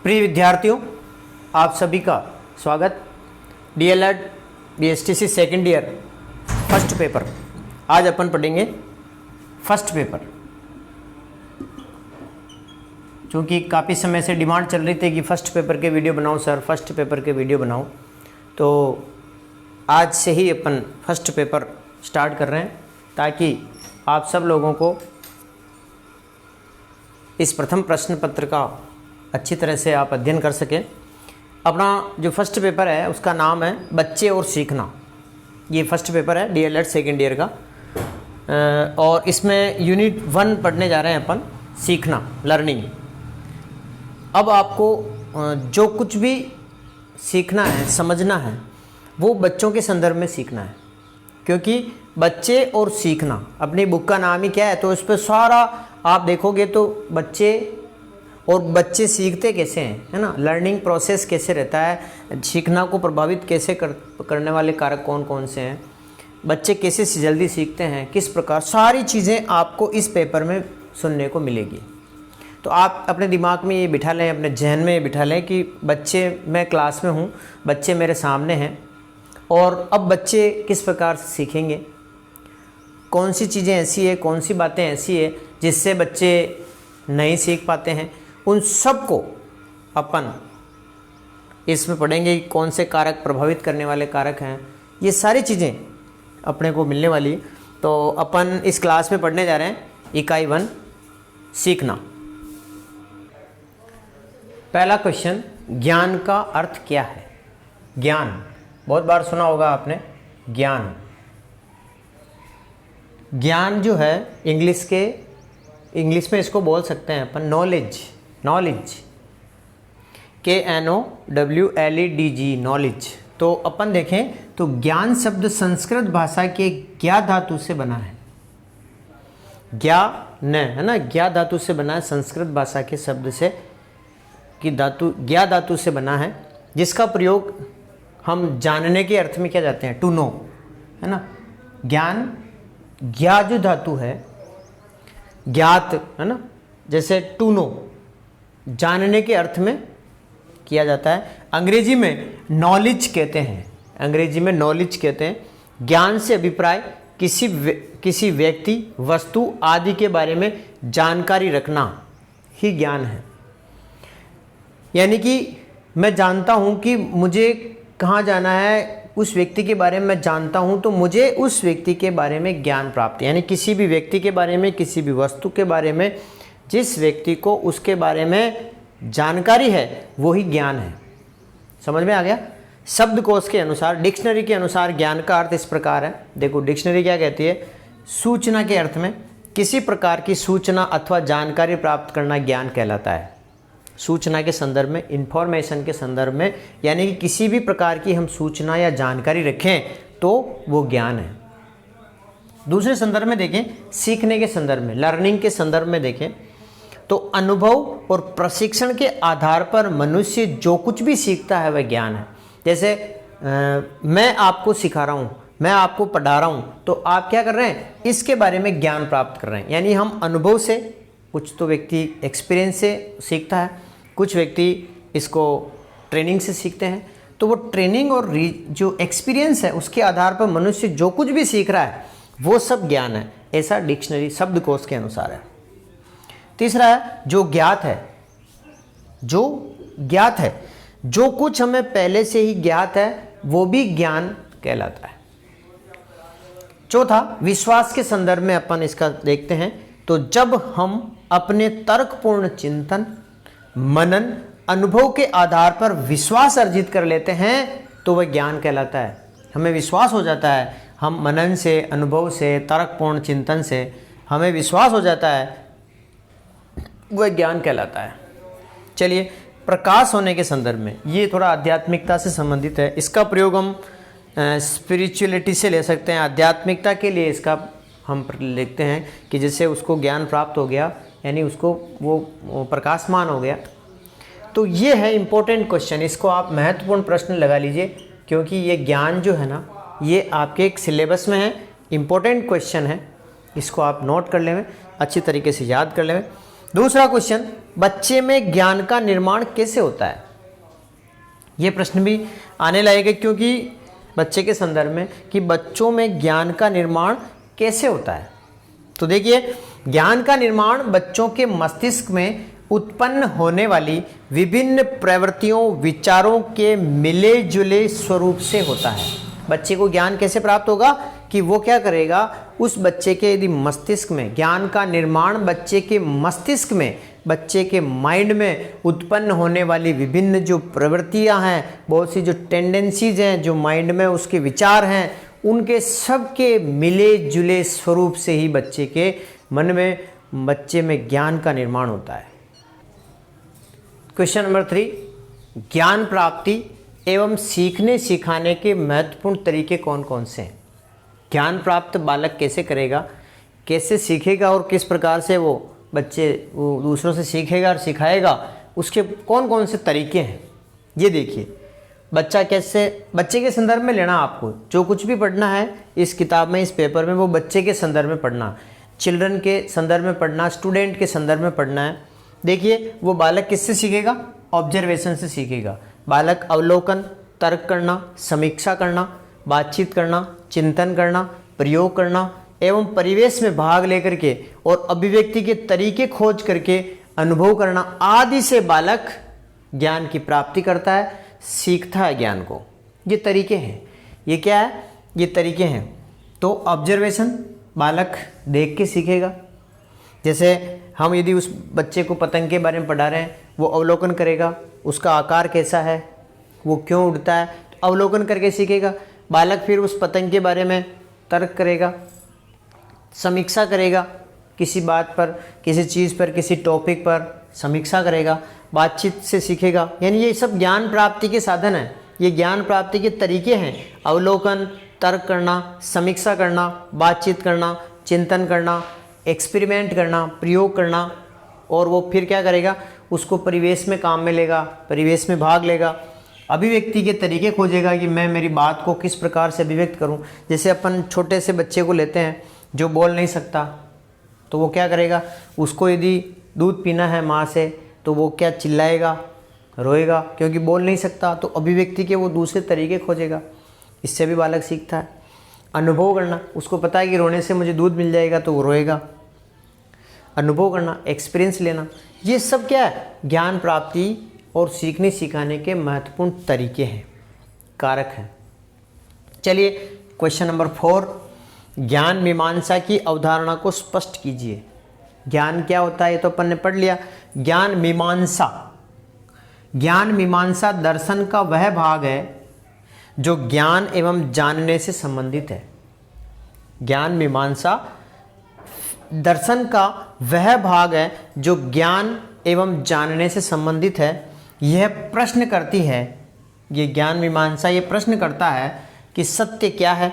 प्रिय विद्यार्थियों, आप सभी का स्वागत। DElEd BSTC second year first paper. आज अपन पढ़ेंगे फर्स्ट पेपर। क्योंकि काफ़ी समय से डिमांड चल रही थी कि फर्स्ट पेपर के वीडियो बनाओ सर, फर्स्ट पेपर के वीडियो बनाओ, तो आज से ही अपन फर्स्ट पेपर स्टार्ट कर रहे हैं ताकि आप सब लोगों को इस प्रथम प्रश्न पत्र का अच्छी तरह से आप अध्ययन कर सकें। अपना जो फर्स्ट पेपर है उसका नाम है बच्चे और सीखना। ये फर्स्ट पेपर है डीएलएड सेकेंड ईयर का, और इसमें यूनिट 1 पढ़ने जा रहे हैं अपन, सीखना, लर्निंग। अब आपको जो कुछ भी सीखना है, समझना है, वो बच्चों के संदर्भ में सीखना है। क्योंकि बच्चे और सीखना, अपनी बुक का नाम ही क्या है, तो इस पर सारा आप देखोगे तो बच्चे सीखते कैसे हैं, है ना, लर्निंग प्रोसेस कैसे रहता है, सीखना को प्रभावित कैसे करने वाले कारक कौन कौन से हैं, बच्चे कैसे जल्दी सीखते हैं, किस प्रकार, सारी चीज़ें आपको इस पेपर में सुनने को मिलेगी। तो आप अपने दिमाग में ये बिठा लें, अपने जहन में ये बिठा लें कि बच्चे, मैं क्लास में हूँ, बच्चे मेरे सामने हैं, और अब बच्चे किस प्रकार से सीखेंगे, कौन सी चीज़ें ऐसी है, कौन सी बातें ऐसी है जिससे बच्चे नहीं सीख पाते हैं, उन सब को अपन इसमें पढ़ेंगे। कौन से कारक प्रभावित करने वाले कारक हैं, ये सारी चीज़ें अपने को मिलने वाली। तो अपन इस क्लास में पढ़ने जा रहे हैं इकाई 1 सीखना। पहला क्वेश्चन, ज्ञान का अर्थ क्या है। ज्ञान बहुत बार सुना होगा आपने। ज्ञान जो है इंग्लिश में इसको बोल सकते हैं अपन नॉलेज। KNOWLEDG, knowledge. तो अपन देखें तो ज्ञान शब्द संस्कृत भाषा के ज्ञा धातु से बना है। ज्ञान है ना, ज्ञा धातु से बना है, संस्कृत भाषा के शब्द से कि धातु ज्ञा धातु से बना है, जिसका प्रयोग हम जानने के अर्थ में क्या जाते हैं, टू नो, है ना। ज्ञान, ज्ञा जो धातु है, ज्ञात, है ना, जैसे टू नो, जानने के अर्थ में किया जाता है। अंग्रेजी में नॉलेज कहते हैं। ज्ञान से अभिप्राय किसी व्यक्ति, वस्तु आदि के बारे में जानकारी रखना ही ज्ञान है। यानी कि मैं जानता हूँ कि मुझे कहाँ जाना है, उस व्यक्ति के बारे में मैं जानता हूँ, तो मुझे उस व्यक्ति के बारे में ज्ञान प्राप्त है। यानी किसी भी व्यक्ति के बारे में, किसी भी वस्तु के बारे में, जिस व्यक्ति को उसके बारे में जानकारी है, वो ही ज्ञान है। समझ में आ गया। शब्दकोश के अनुसार, डिक्शनरी के अनुसार ज्ञान का अर्थ इस प्रकार है। देखो डिक्शनरी क्या कहती है, सूचना के अर्थ में किसी प्रकार की सूचना अथवा जानकारी प्राप्त करना ज्ञान कहलाता है। सूचना के संदर्भ में, इंफॉर्मेशन के संदर्भ में, यानी कि किसी भी प्रकार की हम सूचना या जानकारी रखें तो वो ज्ञान है। दूसरे संदर्भ में देखें, सीखने के संदर्भ में, लर्निंग के संदर्भ में देखें तो अनुभव और प्रशिक्षण के आधार पर मनुष्य जो कुछ भी सीखता है वह ज्ञान है। जैसे मैं आपको सिखा रहा हूँ, मैं आपको पढ़ा रहा हूँ, तो आप क्या कर रहे हैं, इसके बारे में ज्ञान प्राप्त कर रहे हैं। यानी हम अनुभव से, कुछ तो व्यक्ति एक्सपीरियंस से सीखता है, कुछ व्यक्ति इसको ट्रेनिंग से सीखते हैं। तो वो ट्रेनिंग और जो एक्सपीरियंस है उसके आधार पर मनुष्य जो कुछ भी सीख रहा है वो सब ज्ञान है। ऐसा डिक्शनरी शब्दकोश के अनुसार है। तीसरा है जो ज्ञात है। जो कुछ हमें पहले से ही ज्ञात है वो भी ज्ञान कहलाता है। चौथा, विश्वास के संदर्भ में अपन इसका देखते हैं। तो जब हम अपने तर्कपूर्ण चिंतन, मनन, अनुभव के आधार पर विश्वास अर्जित कर लेते हैं तो वह ज्ञान कहलाता है। हमें विश्वास हो जाता है, हम मनन से, अनुभव से, तर्कपूर्ण चिंतन से हमें विश्वास हो जाता है, वह ज्ञान कहलाता है। चलिए, प्रकाश होने के संदर्भ में, ये थोड़ा आध्यात्मिकता से संबंधित है। इसका प्रयोग हम स्पिरिचुअलिटी से ले सकते हैं। आध्यात्मिकता के लिए इसका हम लिखते हैं कि जैसे उसको ज्ञान प्राप्त हो गया, यानी उसको वो प्रकाशमान हो गया। तो ये है इम्पोर्टेंट क्वेश्चन, इसको आप महत्वपूर्ण प्रश्न लगा लीजिए, क्योंकि ये ज्ञान जो है ना, ये आपके एक सिलेबस में है, इम्पोर्टेंट क्वेश्चन है। इसको आप नोट कर लें, अच्छी तरीके से याद कर लें। दूसरा क्वेश्चन, बच्चे में ज्ञान का निर्माण कैसे होता है? ये प्रश्न भी आने लगेगा क्योंकि बच्चे के संदर्भ में कि बच्चों में ज्ञान का निर्माण कैसे होता है। तो देखिए, ज्ञान का निर्माण बच्चों के मस्तिष्क में उत्पन्न होने वाली विभिन्न प्रवृत्तियों, विचारों के मिले जुले स्वरूप से होता है। बच्चे को ज्ञान कैसे प्राप्त होगा कि वो क्या करेगा, उस बच्चे के यदि मस्तिष्क में ज्ञान का निर्माण, बच्चे के मस्तिष्क में, बच्चे के माइंड में उत्पन्न होने वाली विभिन्न जो प्रवृत्तियां हैं, बहुत सी जो टेंडेंसीज हैं, जो माइंड में उसके विचार हैं, उनके सब के मिले जुले स्वरूप से ही बच्चे के मन में, बच्चे में ज्ञान का निर्माण होता है। क्वेश्चन नंबर 3, ज्ञान प्राप्ति एवं सीखने सिखाने के महत्वपूर्ण तरीके कौन कौन से हैं? ज्ञान प्राप्त बालक कैसे करेगा, कैसे सीखेगा और किस प्रकार से वो दूसरों से सीखेगा और सिखाएगा, उसके कौन कौन से तरीके हैं? ये देखिए, बच्चे के संदर्भ में लेना, आपको जो कुछ भी पढ़ना है इस किताब में, इस पेपर में, वो बच्चे के संदर्भ में पढ़ना, चिल्ड्रन के संदर्भ में पढ़ना, स्टूडेंट के संदर्भ में पढ़ना है। देखिए, वो बालक किससे सीखेगा? ऑब्जर्वेशन से सीखेगा। बालक अवलोकन, तर्क करना, समीक्षा करना, बातचीत करना, चिंतन करना, प्रयोग करना एवं परिवेश में भाग लेकर के और अभिव्यक्ति के तरीके खोज करके अनुभव करना आदि से बालक ज्ञान की प्राप्ति करता है, सीखता है ज्ञान को। ये तरीके हैं। ये क्या है? ये तरीके हैं। तो ऑब्जर्वेशन, बालक देख के सीखेगा। जैसे हम यदि उस बच्चे को पतंग के बारे में पढ़ा रहे हैं, वो अवलोकन करेगा, उसका आकार कैसा है, वो क्यों उड़ता है, तो अवलोकन करके सीखेगा। बालक फिर उस पतंग के बारे में तर्क करेगा, समीक्षा करेगा, किसी बात पर, किसी चीज़ पर, किसी टॉपिक पर समीक्षा करेगा, बातचीत से सीखेगा। यानी ये सब ज्ञान प्राप्ति के साधन हैं, ये ज्ञान प्राप्ति के तरीके हैं। अवलोकन, तर्क करना, समीक्षा करना, बातचीत करना, चिंतन करना, एक्सपेरिमेंट करना, प्रयोग करना, और वो फिर क्या करेगा, उसको परिवेश में काम में लेगा, परिवेश में भाग लेगा, अभिव्यक्ति के तरीके खोजेगा कि मैं मेरी बात को किस प्रकार से अभिव्यक्त करूं। जैसे अपन छोटे से बच्चे को लेते हैं जो बोल नहीं सकता, तो वो क्या करेगा, उसको यदि दूध पीना है माँ से, तो वो क्या चिल्लाएगा, रोएगा, क्योंकि बोल नहीं सकता, तो अभिव्यक्ति के वो दूसरे तरीके खोजेगा। इससे भी बालक सीखता है। अनुभव करना, उसको पता है कि रोने से मुझे दूध मिल जाएगा, तो वो रोएगा। अनुभव करना, एक्सपीरियंस लेना, ये सब क्या है, ज्ञान प्राप्ति और सीखने सिखाने के महत्वपूर्ण तरीके हैं, कारक हैं। चलिए क्वेश्चन नंबर 4, ज्ञान मीमांसा की अवधारणा को स्पष्ट कीजिए। ज्ञान क्या होता है ये तो अपन ने पढ़ लिया। ज्ञान मीमांसा दर्शन का वह भाग है जो ज्ञान एवं जानने से संबंधित है। ज्ञान मीमांसा दर्शन का वह भाग है जो ज्ञान एवं जानने से संबंधित है। यह प्रश्न करती है, ये ज्ञान मीमांसा ये प्रश्न करता है कि सत्य क्या है।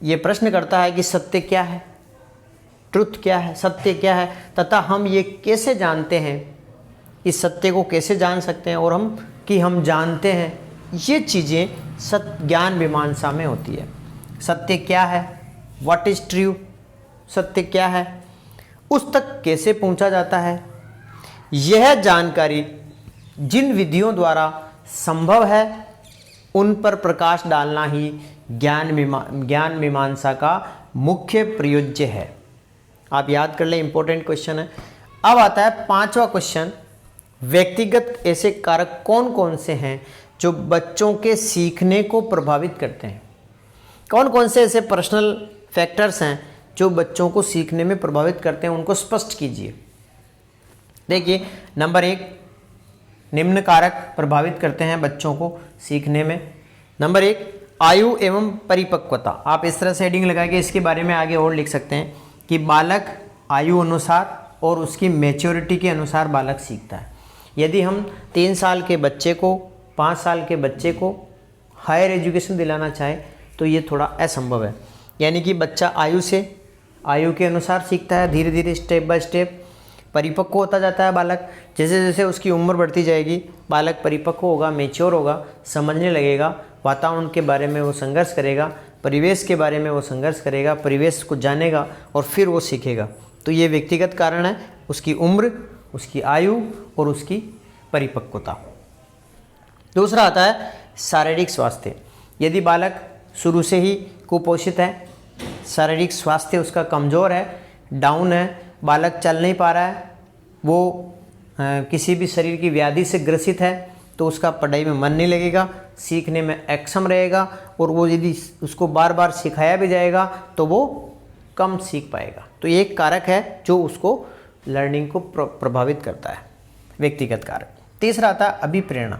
ये प्रश्न करता है कि सत्य क्या है, ट्रुथ क्या है, सत्य क्या है, तथा हम ये कैसे जानते हैं, इस सत्य को कैसे जान सकते हैं, और हम जानते हैं। ये चीज़ें ज्ञान मीमांसा में होती है। सत्य क्या है, व्हाट इज़ ट्रू, सत्य क्या है, उस तक कैसे पहुंचा जाता है, यह जानकारी जिन विधियों द्वारा संभव है उन पर प्रकाश डालना ही ज्ञान मीमांसा का मुख्य प्रयोज्य है। आप याद कर लें, इंपॉर्टेंट क्वेश्चन है। अब आता है 5वां क्वेश्चन, व्यक्तिगत ऐसे कारक कौन कौन से हैं जो बच्चों के सीखने को प्रभावित करते हैं। कौन कौन से ऐसे पर्सनल फैक्टर्स हैं जो बच्चों को सीखने में प्रभावित करते हैं, उनको स्पष्ट कीजिए। देखिए, नंबर 1, निम्न कारक प्रभावित करते हैं बच्चों को सीखने में। नंबर 1, आयु एवं परिपक्वता। आप इस तरह से हेडिंग लगा के इसके बारे में आगे और लिख सकते हैं कि बालक आयु अनुसार और उसकी मैच्योरिटी के अनुसार बालक सीखता है। यदि हम 3 साल के बच्चे को, 5 साल के बच्चे को हायर एजुकेशन दिलाना चाहें तो ये थोड़ा असंभव है। यानी कि बच्चा आयु के अनुसार सीखता है, धीरे धीरे स्टेप बाय स्टेप परिपक्व होता जाता है बालक। जैसे जैसे उसकी उम्र बढ़ती जाएगी, बालक परिपक्व होगा, मेच्योर होगा, समझने लगेगा, वातावरण के बारे में वो संघर्ष करेगा, परिवेश के बारे में वो संघर्ष करेगा, परिवेश को जानेगा और फिर वो सीखेगा। तो ये व्यक्तिगत कारण है, उसकी उम्र उसकी आयु और उसकी परिपक्वता। दूसरा आता है शारीरिक स्वास्थ्य। यदि बालक शुरू से ही कुपोषित है, शारीरिक स्वास्थ्य उसका कमज़ोर है, डाउन है, बालक चल नहीं पा रहा है, वो किसी भी शरीर की व्याधि से ग्रसित है, तो उसका पढ़ाई में मन नहीं लगेगा, सीखने में अक्षम रहेगा, और वो यदि उसको बार बार सिखाया भी जाएगा तो वो कम सीख पाएगा। तो ये एक कारक है जो उसको लर्निंग को प्रभावित करता है, व्यक्तिगत कारक। तीसरा आता है अभिप्रेरणा।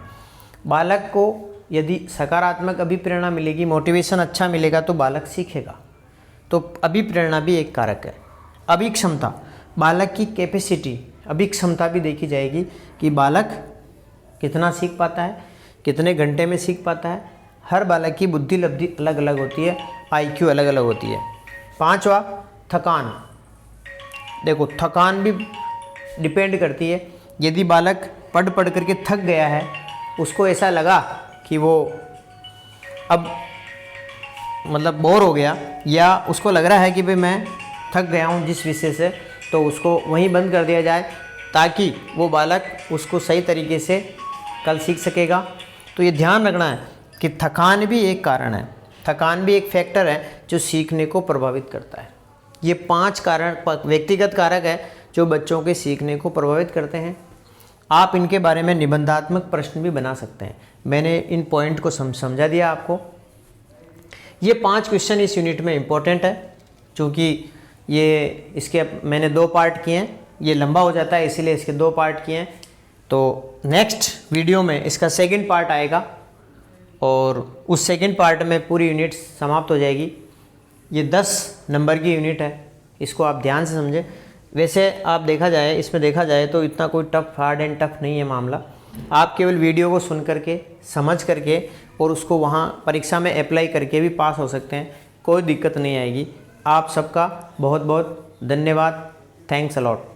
बालक को यदि सकारात्मक अभिप्रेरणा मिलेगी, मोटिवेशन अच्छा मिलेगा, तो बालक सीखेगा। तो अभिप्रेरणा भी एक कारक है। अभिक्षमता, बालक की कैपेसिटी, अभिक्षमता भी देखी जाएगी कि बालक कितना सीख पाता है, कितने घंटे में सीख पाता है। हर बालक की बुद्धि लब्धि अलग अलग होती है, IQ अलग अलग होती है। पांचवा थकान। देखो थकान भी डिपेंड करती है। यदि बालक पढ़ पढ़ करके थक गया है, उसको ऐसा लगा कि वो अब मतलब बोर हो गया, या उसको लग रहा है कि भाई मैं थक गया हूँ जिस विषय से, तो उसको वहीं बंद कर दिया जाए ताकि वो बालक उसको सही तरीके से कल सीख सकेगा। तो ये ध्यान रखना है कि थकान भी एक कारण है, थकान भी एक फैक्टर है जो सीखने को प्रभावित करता है। ये 5 कारण व्यक्तिगत कारक है जो बच्चों के सीखने को प्रभावित करते हैं। आप इनके बारे में निबंधात्मक प्रश्न भी बना सकते हैं। मैंने इन पॉइंट को समझा दिया आपको। ये 5 क्वेश्चन इस यूनिट में इम्पोर्टेंट है, क्योंकि ये इसके मैंने 2 पार्ट किए हैं, ये लंबा हो जाता है इसीलिए इसके 2 पार्ट किए हैं। तो नेक्स्ट वीडियो में इसका सेकंड पार्ट आएगा और उस सेकंड पार्ट में पूरी यूनिट समाप्त हो जाएगी। ये 10 नंबर की यूनिट है, इसको आप ध्यान से समझें। वैसे आप इसमें देखा जाए तो इतना कोई टफ, हार्ड एंड टफ नहीं है मामला। आप केवल वीडियो को सुन करके, समझ करके और उसको वहाँ परीक्षा में अप्लाई करके भी पास हो सकते हैं, कोई दिक्कत नहीं आएगी। आप सबका बहुत बहुत धन्यवाद। Thanks a lot.